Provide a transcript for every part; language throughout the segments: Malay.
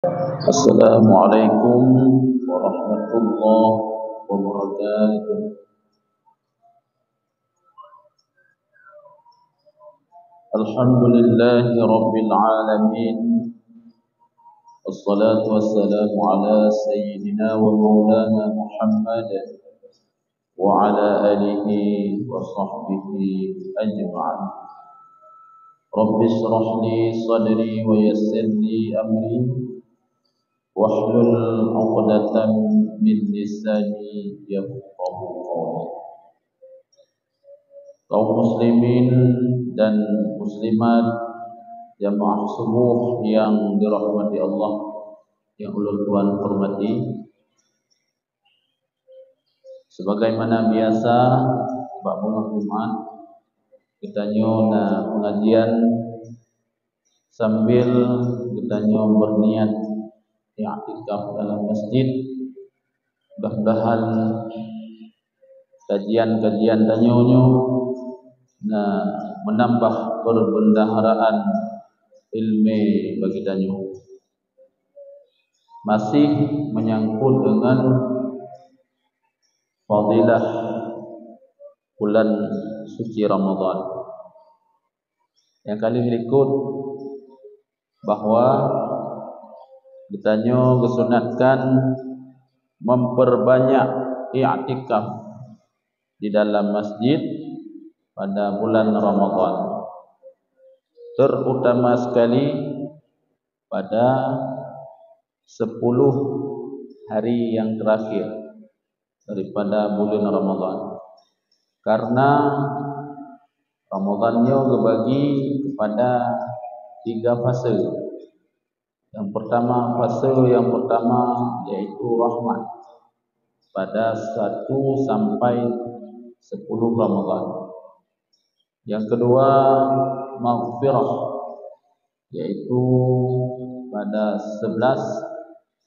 Assalamualaikum warahmatullahi wabarakatuh. Alhamdulillahi rabbil alamin. Wassalatu wassalamu ala sayyidina wa maulana Muhammad wa ala alihi wa sahbihi ajma'in. Rabbi shrah li sadri wa yassir li amri wahlul 'uqdatam min lisani yafqahu qawli. Kaum muslimin dan muslimat jamaah subuh yang dirahmati Allah, yang ulul Tuhan hormati, sebagaimana biasa bangun Jumat kita nyona pengajian sambil kita berniat i'tikaf dalam masjid. Mudah-mudahan kajian-kajian tanyonyo menambah perbendaharaan ilmu bagi tanyo. Masih menyangkut dengan fadilah bulan suci Ramadan. Yang kali berikut bahwa ditanya kesunatkan memperbanyak i'tikaf di dalam masjid pada bulan Ramadan, terutama sekali pada 10 hari yang terakhir daripada bulan Ramadan. Karena Ramadannya dibagi kepada 3 fase. Fase yang pertama yaitu rahmat pada 1 sampai 10 Ramadan. Yang kedua maghfirah, yaitu pada 11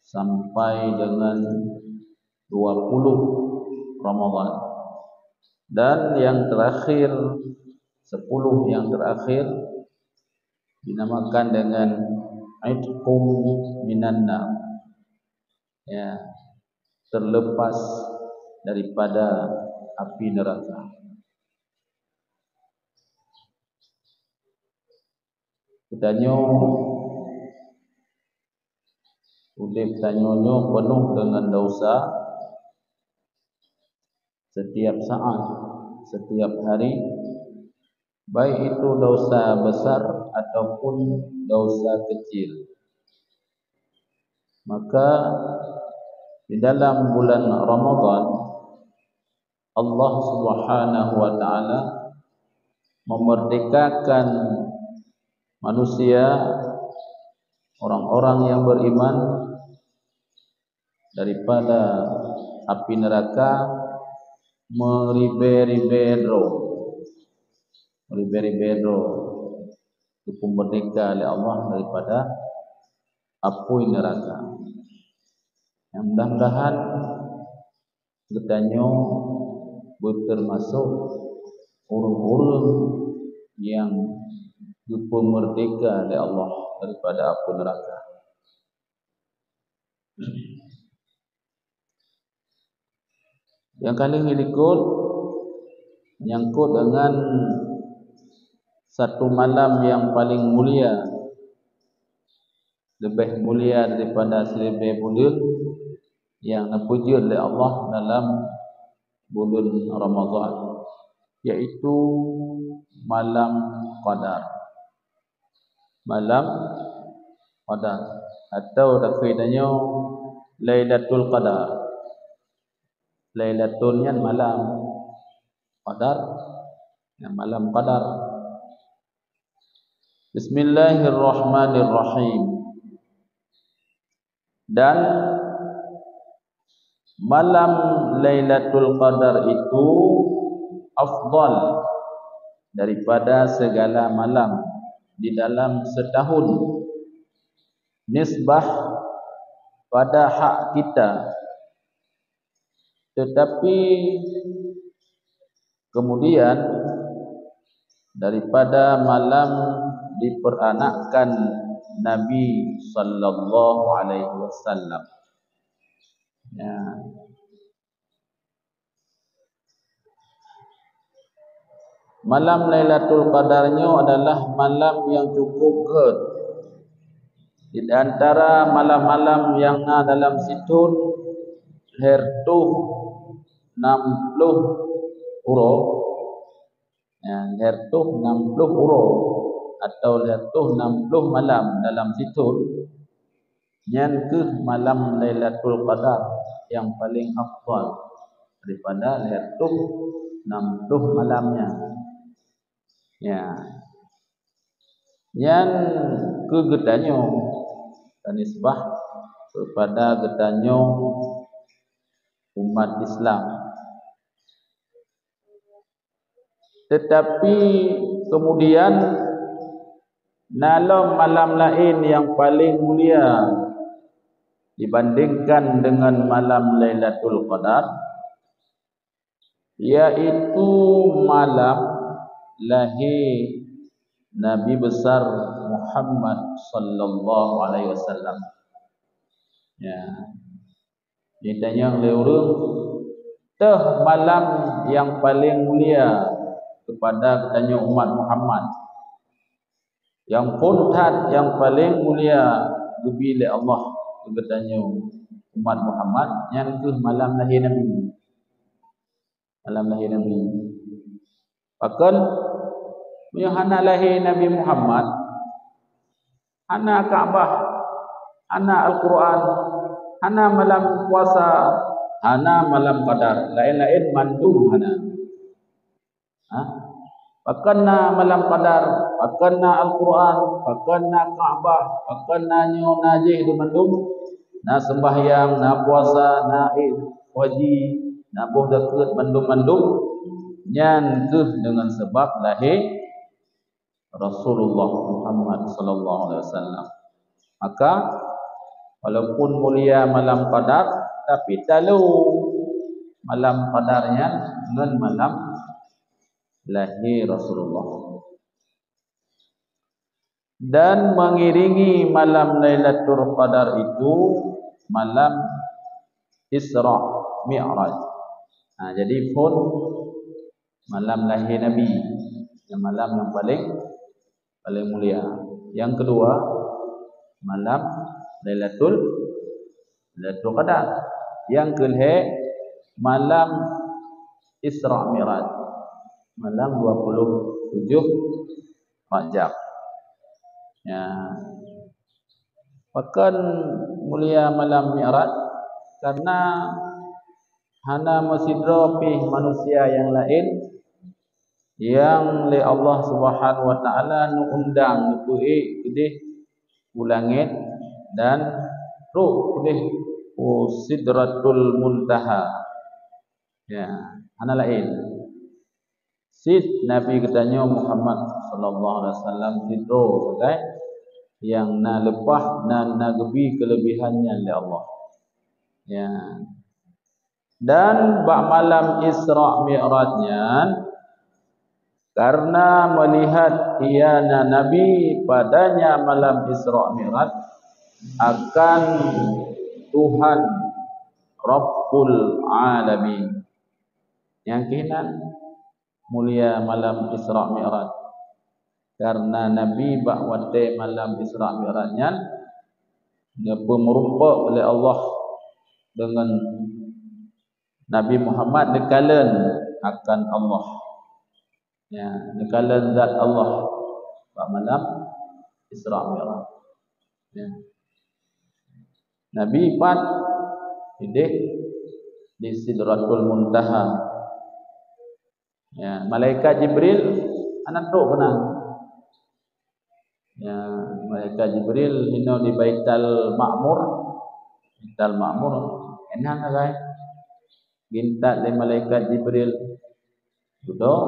sampai dengan 20 Ramadan. Dan yang terakhir 10 yang terakhir dinamakan dengan Aitqum minan nar, ya, terlepas daripada api neraka. Kitanya udip tanyonyo penuh dengan dosa setiap saat, setiap hari, baik itu dosa besar ataupun dosa kecil. Maka di dalam bulan Ramadan Allah Subhanahu wa taala memerdekakan manusia, orang-orang yang beriman, daripada api neraka meribe-ribe hukum merdeka oleh Allah daripada api neraka. Yang mudah-mudahan kita termasuk orang-orang yang hukum merdeka oleh Allah daripada api neraka. Yang kali berikut menyangkut dengan satu malam yang paling mulia, lebih mulia daripada 1000 bulan, yang dipuji oleh Allah dalam bulan Ramadan, yaitu malam Qadar. Malam Qadar atau dakidanya Lailatul Qadar. Lailatul yang malam, Qadar yang malam Qadar. Bismillahirrahmanirrahim. Dan malam Lailatul Qadar itu afdal daripada segala malam di dalam setahun. Nisbah pada hak kita. Tetapi kemudian daripada malam diperanakkan Nabi sallallahu alaihi wasallam. Ya. Malam Lailatul Qadarnya adalah malam yang cukup good. Di antara malam-malam yang dalam situ hertuh 60 uro, ya, hertuh 60 uro atau hertuh 60 malam dalam situ, yang ke malam Lailatul Qadar yang paling afdal daripada hertuh 60 malamnya. Ya, yang kegetanyo kanisbah kepada getanyo umat Islam. Tetapi kemudian dalam malam lain yang paling mulia dibandingkan dengan malam Lailatul Qadar, yaitu malam lahir Nabi besar Muhammad sallallahu alaihi wasallam. Ya. Ditanya oleh orang, teh malam yang paling mulia kepada katanya umat Muhammad. Yang puntat yang paling mulia bila Allah katanya umat Muhammad yang ke malam lahir Nabi. Malam lahir Nabi. Bahkan hana lahir Nabi Muhammad, hana Kaabah, hana Al-Quran, hana malam puasa, hana malam qadar, lain-lain mandum hana. Pakanna malam qadar, pakanna Al-Quran, pakanna Kaabah, pakanna nyo najih di mandum, na sembahyang, na puasa, na haji, na buh zakat mandum-mandum nyan ke dengan sebab lahir Rasulullah Muhammad sallallahu alaihi wasallam. Maka walaupun mulia malam qadar, tapi talu malam qadarnya dengan malam lahir Rasulullah. Dan mengiringi malam Lailatul Qadar itu malam Isra Mi'raj. Jadi pun malam lahir Nabi, yang malam yang paling mulia. Yang kedua, malam Lailatul Qadar. Yang kedua, malam Isra Mi'raj, malam 27 Rajab. Ya. Bahkan mulia malam Mi'raj karena hana masidra pih manusia yang lain yang oleh Allah Subhanahu wa taala nu undang nu puih kedih ulangit dan ruh kedih Sidratul Muntaha. Ya, hana lain. Sid Nabi katanya Muhammad sallallahu alaihi wasallam itu sebagai yang na lepah na gebi kelebihannya oleh Allah. Ya. Dan bak malam Isra Mi'rajnya karena melihat iyana Nabi padanya malam Isra Mi'raj akan Tuhan Rabbul Alamin. Yang kinan mulia malam Isra Mi'raj karena Nabi bak wate malam Isra Mi'rajnya pemerumpak oleh Allah dengan Nabi Muhammad dekalan akan Allah. Ya, dekalan zat Allah pada malam Isra Mi'raj. Ya. Nabi pat di Sidratul Muntaha. Ya, malaikat Jibril anak tu kena. Ya, malaikat Jibril hino di Baitul Ma'mur. Baitul Ma'mur enak guys. Minta dari malaikat Jibril sudah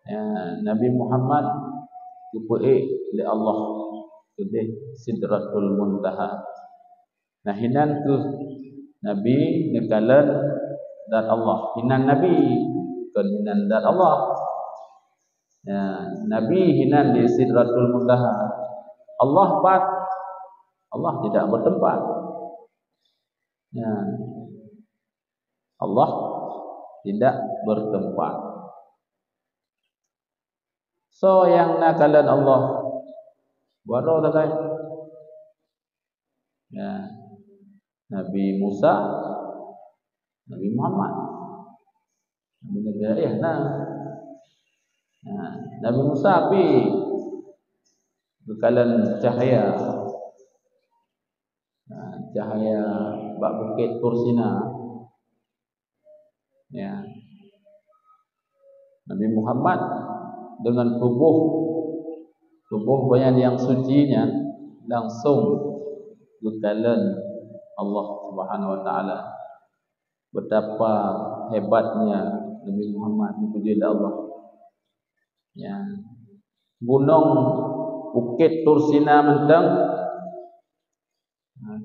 ya, Nabi Muhammad dipuih oleh Allah ke Sidratul Muntaha. Nah hinan ke Nabi nekalan dan Allah, hinan Nabi ke hinan dan Allah. Ya, Nabi hinan di Sidratul Muntaha. Allah tidak bertempat. Ya. Allah tidak bertempat. So yang nakalan Allah baru tak ya. Nabi Musa, Nabi Muhammad, Nabi Ibrahim. Nabi Musa api bekalan cahaya, cahaya bak bukit Tursina. Ya. Nabi Muhammad dengan tubuh bayan yang sucinya langsung bekalan Allah Subhanahu wa taala. Betapa hebatnya Nabi Muhammad dipuji Allah. Ya. Gunung Bukit Tursina mentang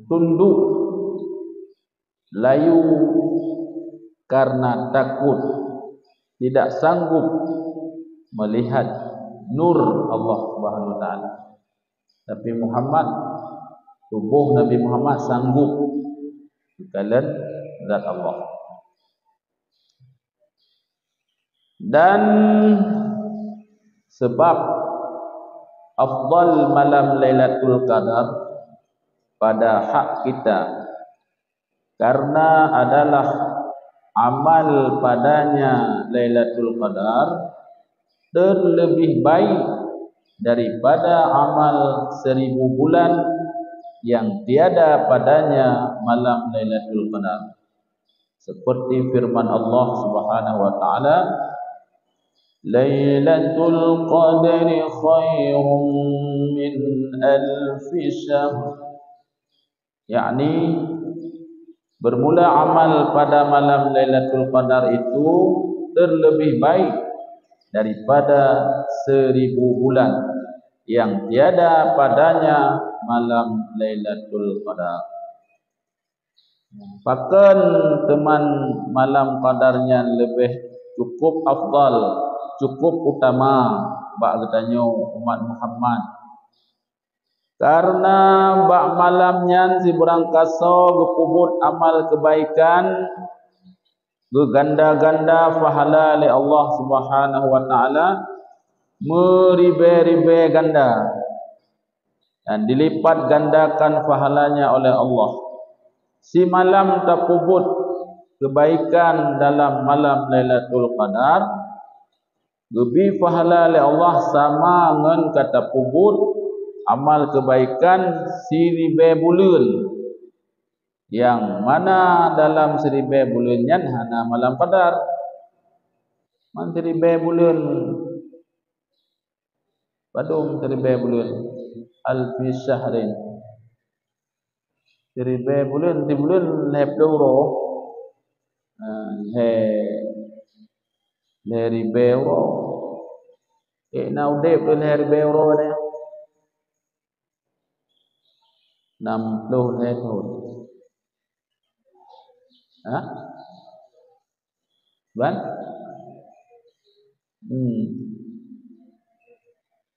tunduk layu karena takut, tidak sanggup melihat nur Allah Subhanahu wa taala. Tapi tubuh Nabi Muhammad sanggup dikalan zat Allah. Dan sebab afdal malam Lailatul Qadar pada hak kita, karena adalah amal padanya Lailatul Qadar terlebih baik daripada amal 1000 bulan yang tiada padanya malam Lailatul Qadar. Seperti firman Allah Subhanahu wa taala, Lailatul Qadri khairum min alfi syahr. Yakni bermula amal pada malam Lailatul Qadar itu terlebih baik daripada 1000 bulan yang tiada padanya malam Lailatul Qadar. Bahkan teman malam qadarnya lebih cukup afdal, cukup utama bak katanya umat Muhammad. Karena bak malamnya si berangkasa gepubut amal kebaikan geganda-ganda pahala oleh Allah Subhanahu wa taala meribe-ribe ganda dan dilipat gandakan pahalanya oleh Allah. Si malam terpubut kebaikan dalam malam Lailatul Qadar lebih pahala oleh Allah sama dengan kata pubut amal kebaikan 1000 bulan, yang mana dalam 1000 bulannya hana malam Qadar. Man 1000 bulan padung 1000 bulan alfi syahrin 1000 bulan di bulan lebdoro le ribero naudep le ribero ni 60 tahun. Ban?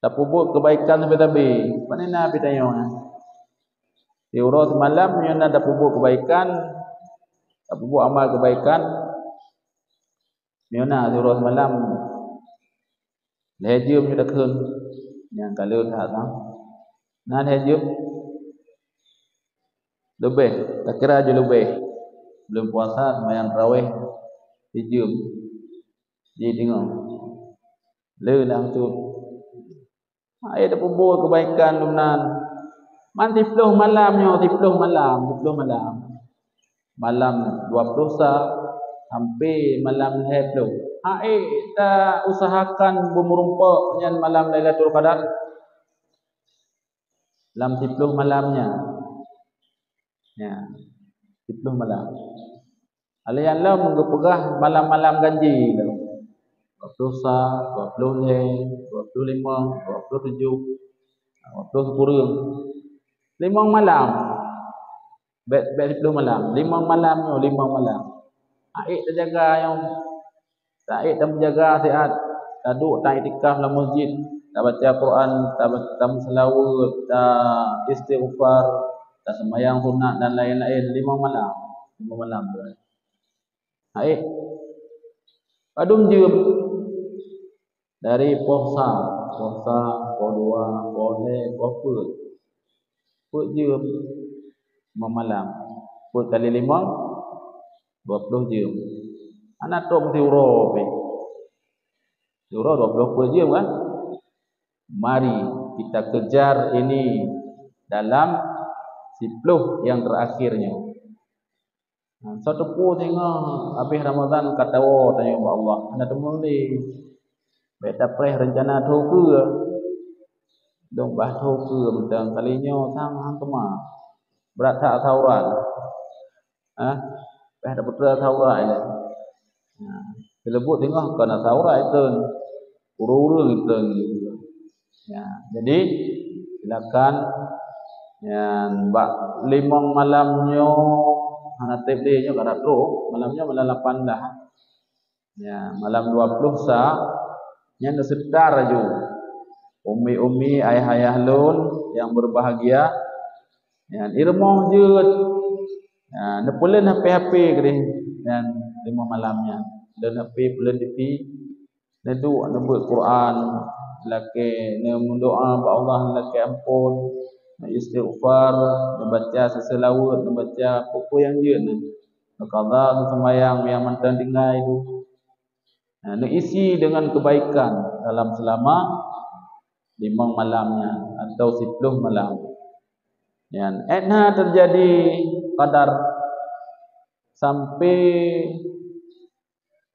Tapubut kebaikan sampai tabi. Mana nak pitayong? Diurus malam yang ada pubut kebaikan, pubut amal kebaikan. Miona diurus malam. Lehjum juga keun. Yang kalau tak tahu. Nah lehjum lebih, tak kira je lebih. Belum puasa sembahyang tarawih lehjum. Jadi tengok. Lelang tu. Ada pubut kebaikan lunan. Man 10 malamnya, 10 malam. Malam 20 sampai malam 20. Kita usahakan bermerumpak dengan malam Lailatul Qadar. Dalam 10 malamnya. Ya. 10 malam. Alian lah menggepegah malam-malam ganji. 20, 25, 27, 20 5 malam. Bet 10 malam. 5 malamnya, 5 malam. Aik terjaga yang tak menjaga sihat. Duduk tak iktikaf dalam masjid. tak baca Quran, tak selawat, tak istighfar, tak sembahyang sunat dan lain-lain 5 malam. 5 malam tu. Baik. Padum je dari puasa, puasa, puasa, put je 5 malam. Put kali 5 20 jam. Anak tu mesti urut. Urut 20 jam kan? Mari kita kejar ini dalam 10 yang terakhirnya. Satu pun tengok habis Ramadan kata tanya kepada Allah, anda temu ni. Baik dapat rencana tu ke? Dong bah tu ke bentang kalinya sang hang kema. Berat tak taurat. Bah ada putra taurat ni. Selebut tengok kena taurat itu. Uru-uru gitu. Jadi silakan yang bak 5 malamnya hanatib dia nya kada teruk, malamnya malam 8 dah. Malam 20 sah nya setar aju. Umi-umi ayah-ayah lun yang berbahagia. Irmoh je. Nepulen HP gede dan 5 malamnya. Dan HP pulen TV. Nedu nebut Quran, laki mendoa kepada Allah laki ampun, istighfar, membaca seselawat, membaca apa yang dia ni. Qada sembahyang yang mantan tinggal itu. Isi dengan kebaikan dalam selama 5 malamnya atau 10 malam. Etna terjadi qadar sampai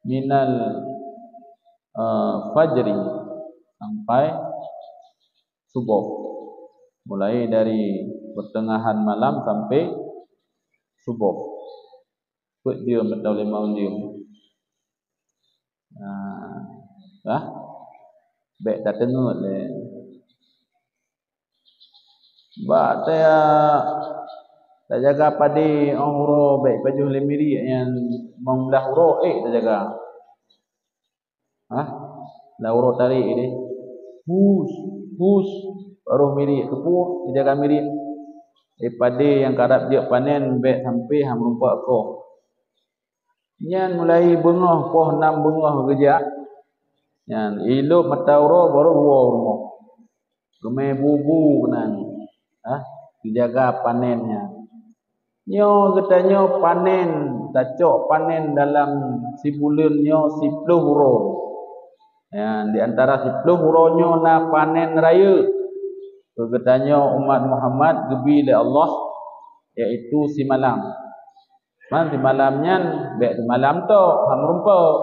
minal fajri sampai subuh. Mulai dari pertengahan malam sampai subuh. Kut dia betul 5 jam. Baik tak tengok le. Ba saya tak jaga padi huro baik baju lemiri yang membelah huro tak jaga. Lah huro tarik ni. Hus baru miri kepu jaga miri. Padi yang karap dia panen baik sampai hang rumpak ko. Nyan mulai bengah poh 6 bengah kerja. Nyan ilup mata huro baru 2 rumah. Gemai bubu kenan. Dijaga panennya. Nyo katanya panen, tacok panen dalam sebulan nyo 10 huro. Di antara 10 huronyo na panen raya. Katanya umat Muhammad gebi oleh Allah iaitu si malam. Si malamnya baik si malam tu hang rumput.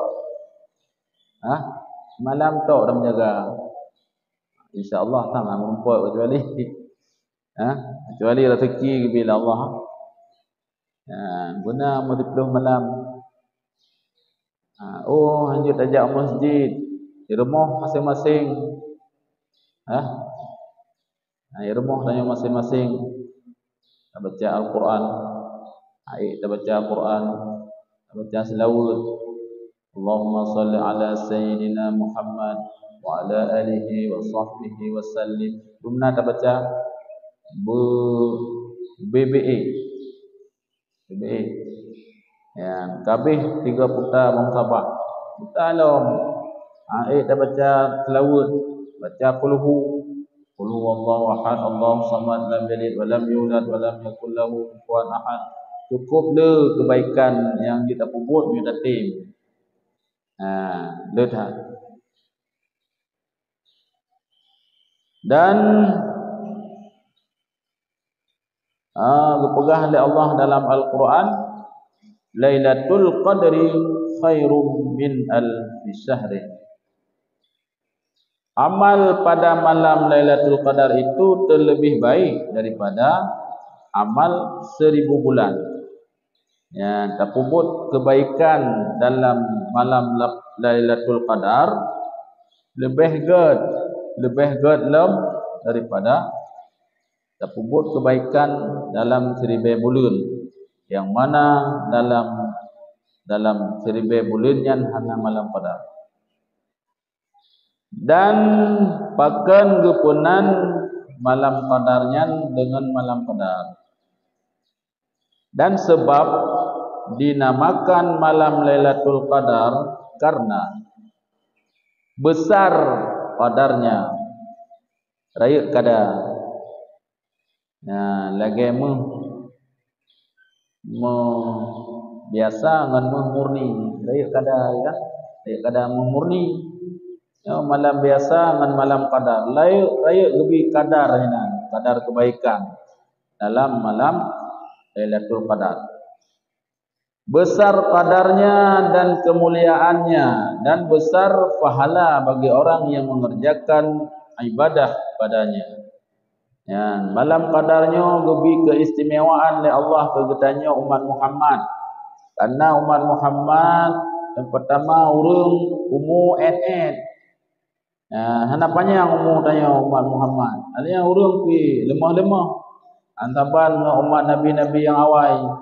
Malam tu dah menjaga. Insya-Allah tak hang rumput kecuali kecuali rezeki bila Allah. Guna 10 malam. Lanjut ajak masjid di rumah masing-masing. Di rumah tanya masing-masing. Tak baca Al-Quran. Tak baca Al-Quran. Tak baca selawat. Allahumma salli ala Sayyidina Muhammad wa ala alihi wa sahbihi wa sallim. Dumna tak baca BBA. Kabeh 3 putar bang sabah. Putar lom. Tak baca selawat, baca qul huwallahu ahad, Allahu samad, lam yalid wa lam yulad wa lam yakul lahu kufuwan ahad. Cukup le kebaikan yang kita buat kita tim. Dah. Dan dipegang oleh Allah dalam Al-Quran, Lailatul Qadri khairum min alfi syahrin. Amal pada malam Lailatul Qadar itu terlebih baik daripada amal 1000 bulan. Terpubut kebaikan dalam malam Lailatul Qadar lebih good daripada terpubut kebaikan dalam 1000 bulan. Yang mana dalam 1000 bulan yang hanya malam Qadar. dan pakan gepunan malam qadarnya dengan malam qadar. Dan sebab dinamakan malam Lailatul Qadar karena besar qadarnya raya kada. Nah, lagi biasa ngan murni raya kada ya. Raya kada murni. Ya, malam biasa ngan malam qadar. Raya lebih kadarnya, kadar kebaikan dalam malam Lailatul Qadar. Besar qadarnya dan kemuliaannya dan besar pahala bagi orang yang mengerjakan ibadah padanya. Ya, malam qadarnya lebih keistimewaan oleh Allah kegetanya umat Muhammad. Karena umat Muhammad yang pertama urang umur NN. Ya, hanapannya umur tanya umat Muhammad. Adanya urang pi lemah-lemah. Antaban umat nabi-nabi yang awal.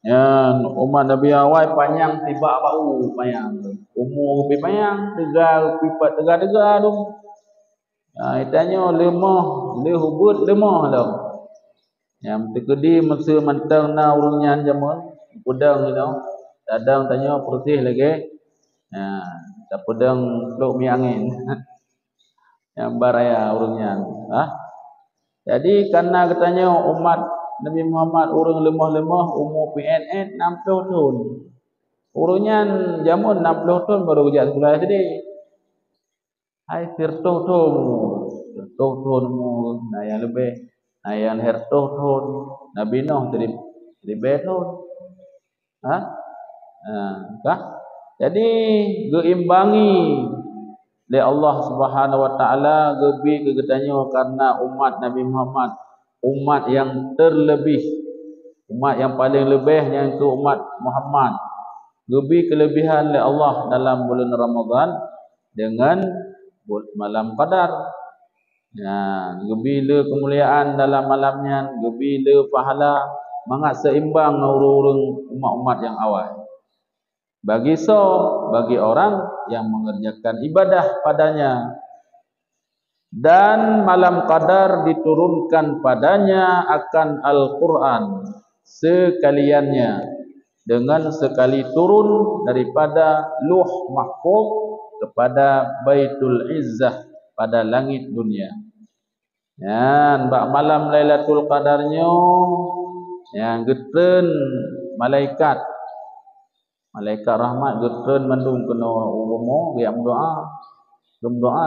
Ya, umat nabi awal panjang tiba bau panjang. Umur pi panjang, tegar pipat tegar-tegar tu. Itanya lemah, le hubut lemah dah. Yang tekedi masa mantang na urangnya jaman pedang gitu. Kadang tanya pertih lagi. Tak pedang peluk mi angin. Yang baraya urangnya. Jadi karena katanya umat Nabi Muhammad urang lemah-lemah umur PNN 60 tahun. Urangnya jaman 60 tahun baru kerja sekolah tadi. Hai firtuh tahun nah yang lebih nah yang hertuh tahun Nabi Nuh jadi tahun kah? Jadi geimbangi oleh Allah Subhanahu wa taala gebi kegetanya karena umat Nabi Muhammad umat yang terlebih, umat yang paling lebih yang itu umat Muhammad. Gebi kelebihan oleh Allah dalam bulan Ramadan dengan malam qadar. Ya, gebila kemuliaan dalam malamnya, gebila pahala, mangat seimbang orang-orang umat-umat yang awal. Bagi bagi orang yang mengerjakan ibadah padanya. Dan malam qadar diturunkan padanya akan Al-Quran sekaliannya dengan sekali turun daripada Luh Mahfuz kepada Baitul Izzah pada langit dunia. Ya, malam Lailatul Qadarnya yang geten malaikat rahmat geten mendung kena umo yang doa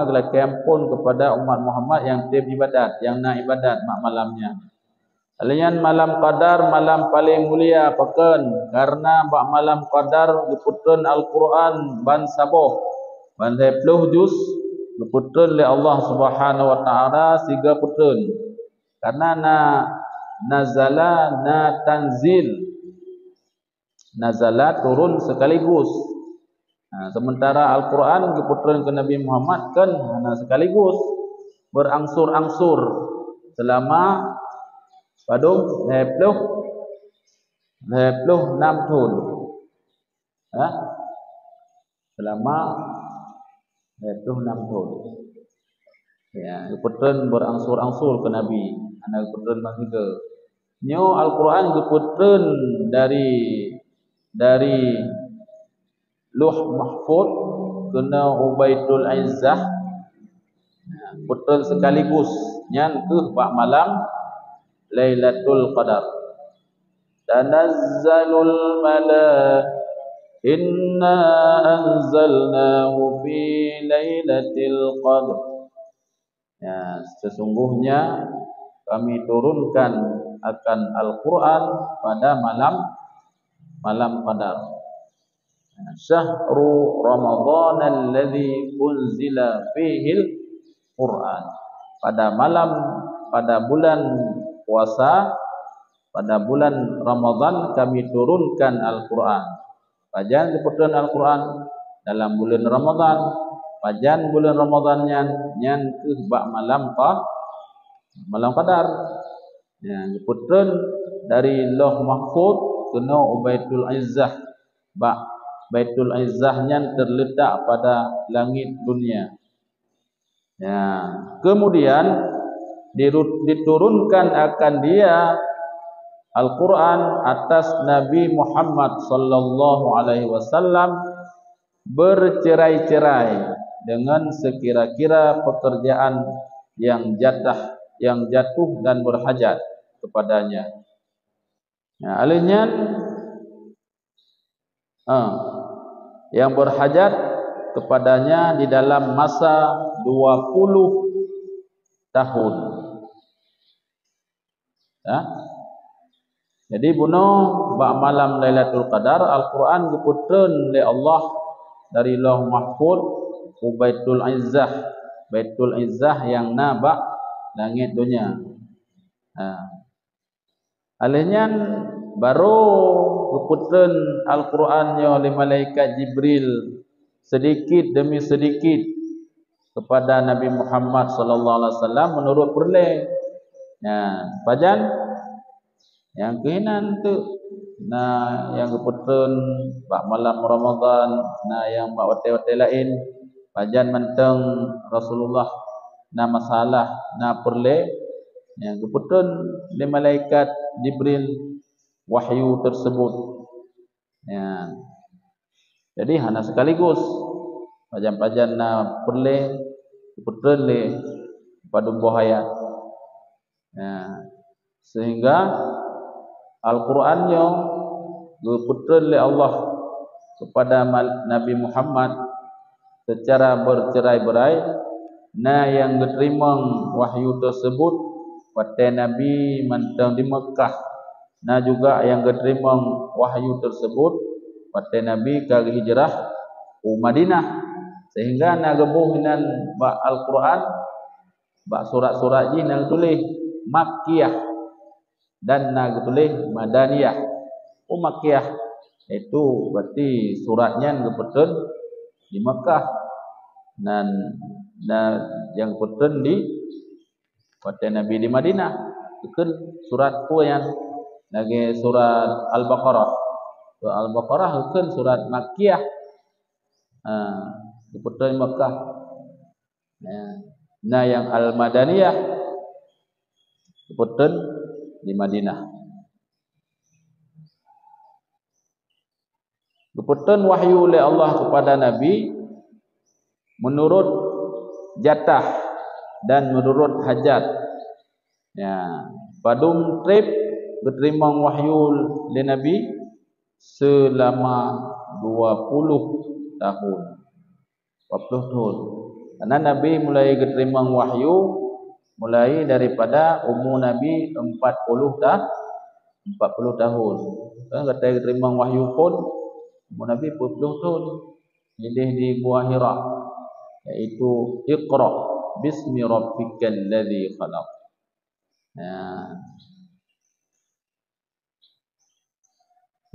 adalah kempun kepada umat Muhammad yang tiap ibadat, yang nak ibadat malamnya. Alian malam qadar malam paling mulia paken karena malam qadar diputun Al-Quran ban saboh ban 10 juz diputun oleh Allah Subhanahu wa taala 3 putun. Karena nazala tanzil. Nazala turun sekaligus. Sementara Al-Quran diputun ke Nabi Muhammad kan sekaligus berangsur-angsur selama padung 26 tahun. Selama 26 tahun. Ya, diputun berangsur-angsur ke Nabi. Anak diputun masih nyo Al-Quran diputun dari Luh Mahfuz kena Ubaitul Izzah. Putun sekaligus nyan ke malam Lailatul Qadar. Tanazzalul inna anzalnahu fi Lailatul Qadar. Ya, sesungguhnya kami turunkan akan Al-Quran pada malam Qadar. Syahru Ramadan alladzi unzila fihi Al-Quran. Pada bulan puasa, pada bulan Ramadan kami turunkan Al-Quran. Pajan diputun Al-Quran dalam bulan Ramadan. Pajan bulan Ramadan nyan ke malam Qadar. Yang diputun dari Lauh Mahfuz kena Ubaitul Izzah. Baitul Izzah nyan terletak pada langit dunia. Ya, kemudian diturunkan akan dia Al-Quran atas Nabi Muhammad sallallahu alaihi wasallam bercerai-cerai dengan sekira-kira pekerjaan yang jatuh dan berhajat kepadanya. Nah, alihnya yang berhajat kepadanya di dalam masa 20 tahun. Ya. Jadi bunuh bak malam Lailatul Qadar Al-Quran diputeun oleh Allah dari Lauh Mahfuz ke Baitul Izzah. Baitul Izzah yang nabak langit dunia. Alihnya baru diputeun Al-Quran oleh malaikat Jibril sedikit demi sedikit kepada Nabi Muhammad sallallahu alaihi wasallam menurut perle. Ya, pajan yang keinan tu yang keputun bak malam Ramadan yang bak hotel-hotel lain pajan menteng Rasulullah masalah perle yang keputun oleh malaikat Jibril wahyu tersebut. Ya. Jadi hanya sekaligus pajan-pajan perle keputun le pada bahaya. Ya. Sehingga Al-Qurannya diputeun oleh Allah kepada Nabi Muhammad secara bercerai-berai. Yang diterima wahyu tersebut pada Nabi mentang di Mekah. Juga yang diterima wahyu tersebut pada Nabi ke hijrah ke Madinah. Sehingga gebuhinan bak Al-Quran bak surat-surat ji tulis Makkiyah dan tulis Madaniyah. Makkiyah itu berarti suratnya kebetulan di Mekah dan yang kebetulan di kota Nabi di Madinah. Itu surat yang lagi surat Al-Baqarah. Surat Al-Baqarah itu surat Makkiyah. Kebetulan Mekah. Yang Al-Madaniyah kebetulan di Madinah. Keputusan wahyu oleh Allah kepada Nabi menurut jatah dan menurut hajat. Ya, padum trip diterima wahyu oleh Nabi selama 20 tahun. 20 tahun. Karena Nabi mulai diterima wahyu mulai daripada umur Nabi 40 tahun. Kan kata diterima wahyu pun umur Nabi 40 tahun. Ini di Gua Hira, yaitu Iqra bismi rabbikal ladzi khalaq.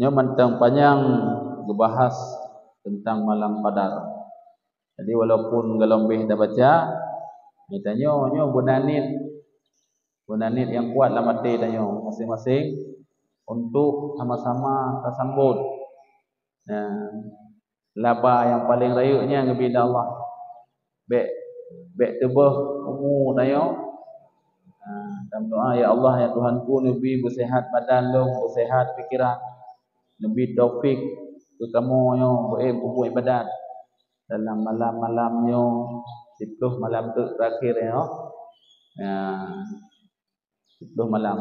Nya mentang panjang ngebahas tentang malam Qadar. Jadi walaupun galambih dah baca, ditanya bunanit yang kuat lah mati tanya masing-masing untuk sama-sama tersambut. Laba yang paling rayunya kepada Allah. Bek tebah umur tanya. Dalam doa, ya Allah ya Tuhanku, lebih bersehat badan lo, bersehat fikiran, lebih taufik ke kamu yang berbuat ibadat dalam malam-malamnya 10 malam tu terakhir ya. 10 malam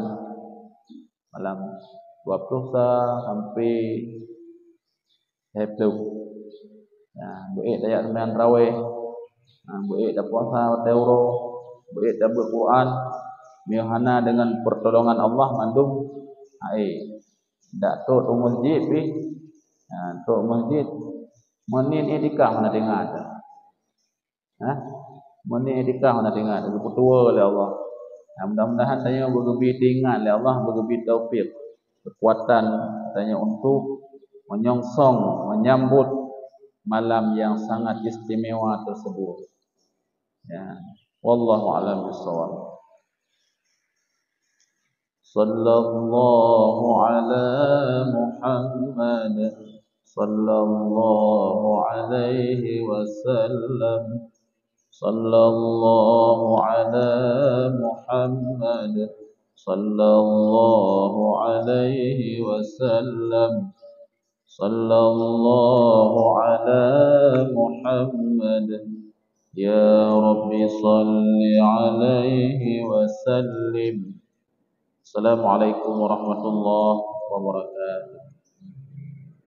20 sampai 10. Buat dayak sembahyang tarawih, buat dah puasa teuro, buat dah Quran, mihana dengan pertolongan Allah mandum dak tu masjid pi. Tu masjid menin etikah mana dengar dah. Menin etikah mana dengar dah ketua oleh Allah. Mudah-mudahan tanya bergebi tingan oleh Allah, bergebi taufik, kekuatan tanya untuk menyongsong menyambut malam yang sangat istimewa tersebut. Wallahu a'lam bishawab. Sallallahu ala Muhammad sallallahu alaihi wasallam. sallallahu ala Muhammad, sallallahu alaihi wasallam, sallallahu ala Muhammad. Ya Rabbi salli alaihi wasallim. Assalamualaikum warahmatullahi wabarakatuh.